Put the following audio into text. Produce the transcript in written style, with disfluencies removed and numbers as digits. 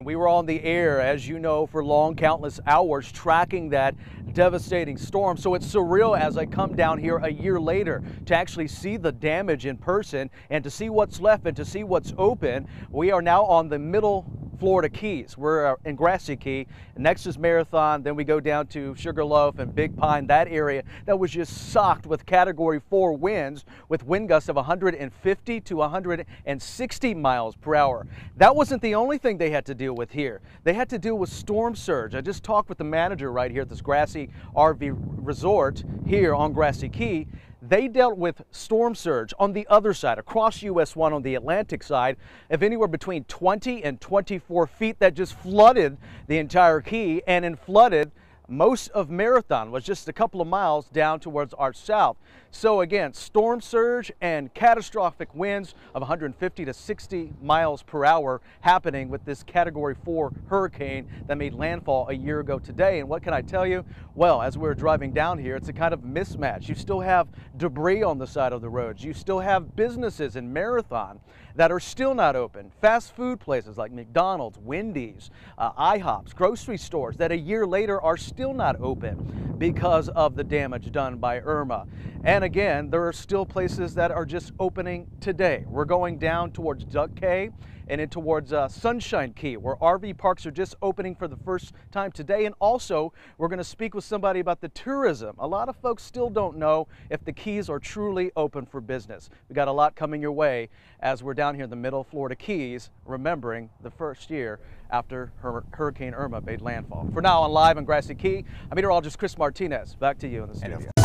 We were on the air, as you know, for long, countless hours tracking that devastating storm. So it's surreal as I come down here a year later to actually see the damage in person and to see what's left and to see what's open. We are now on the middle Florida Keys. We're in Grassy Key. Next is Marathon. Then we go down to Sugarloaf and Big Pine, that area that was just socked with Category 4 winds with wind gusts of 150 to 160 miles per hour. That wasn't the only thing they had to deal with here. They had to deal with storm surge. I just talked with the manager right here at this Grassy RV Resort here on Grassy Key. They dealt with storm surge on the other side, across US 1 on the Atlantic side, of anywhere between 20 and 24 feet that just flooded the entire key, and then flooded most of Marathon, was just a couple of miles down towards our south. So again, storm surge and catastrophic winds of 150 to 60 miles per hour happening with this Category 4 hurricane that made landfall a year ago today. And what can I tell you? Well, as we're driving down here, it's a kind of mismatch. You still have debris on the side of the roads. You still have businesses in Marathon that are still not open. Fast food places like McDonald's, Wendy's, IHOPs, grocery stores that a year later are still not open because of the damage done by Irma. And again, there are still places that are just opening today. We're going down towards Duck Cay and in towards Sunshine Key, where RV parks are just opening for the first time today. And also, we're going to speak with somebody about the tourism. A lot of folks still don't know if the Keys are truly open for business. We got a lot coming your way as we're down here in the middle Florida Keys, remembering the first year after Hurricane Irma made landfall. For now, on Live on Grassy Key, I'm meteorologist Chris Martinez. Back to you in the studio.